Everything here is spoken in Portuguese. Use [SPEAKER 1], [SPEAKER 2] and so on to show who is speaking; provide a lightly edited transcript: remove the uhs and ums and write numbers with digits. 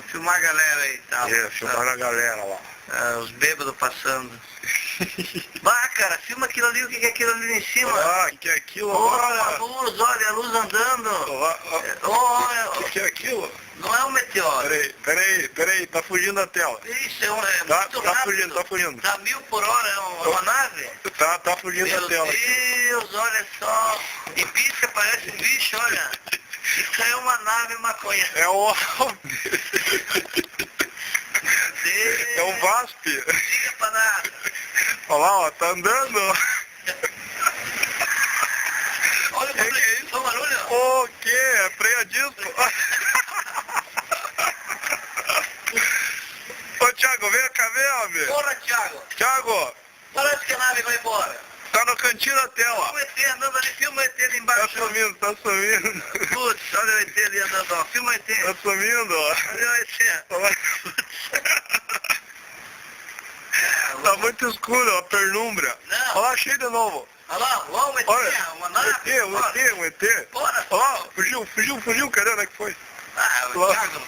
[SPEAKER 1] vamos filmar a galera aí, tá?
[SPEAKER 2] Filmar a galera lá.
[SPEAKER 1] Os bêbados passando. Bah, cara, filma aquilo ali, o que é aquilo ali em cima?
[SPEAKER 2] Ah, que é aquilo?
[SPEAKER 1] Olha a luz, olha a luz andando.
[SPEAKER 2] O que é aquilo?
[SPEAKER 1] Não é um meteoro.
[SPEAKER 2] Peraí, tá fugindo da tela.
[SPEAKER 1] Isso, é muito
[SPEAKER 2] Tá
[SPEAKER 1] rápido.
[SPEAKER 2] fugindo.
[SPEAKER 1] Tá 1000 por hora, é uma nave?
[SPEAKER 2] Tá fugindo da tela.
[SPEAKER 1] Meu Deus, olha só. E pisca, parece um bicho, olha. Isso aí é uma nave maconha.
[SPEAKER 2] É um É um VASP.
[SPEAKER 1] Diga pra nada.
[SPEAKER 2] Olha lá, ó, tá andando.
[SPEAKER 1] Olha o barulho,
[SPEAKER 2] Que é isso?
[SPEAKER 1] olha o barulho.
[SPEAKER 2] O que? É freio a disco? Ô, Thiago, vem cá ver, homem.
[SPEAKER 1] Porra, Thiago.
[SPEAKER 2] Thiago,
[SPEAKER 1] Parece que a nave vai embora.
[SPEAKER 2] tá no cantinho da tela.
[SPEAKER 1] O ET andando ali, filma o ET ali embaixo.
[SPEAKER 2] Tá sumindo.
[SPEAKER 1] Putz, olha o ET ali andando, ó. Filma o ET.
[SPEAKER 2] Tá sumindo, ó.
[SPEAKER 1] Olha o ET.
[SPEAKER 2] Tá muito escuro, ó, penumbra.
[SPEAKER 1] Não.
[SPEAKER 2] Olha lá, cheio de novo.
[SPEAKER 1] Olha lá, ó, o ET,
[SPEAKER 2] Olha,
[SPEAKER 1] uma nave.
[SPEAKER 2] um ET.
[SPEAKER 1] Bora.
[SPEAKER 2] Ó, fugiu, cadê? Onde é que foi?
[SPEAKER 1] Ah, o Thiago.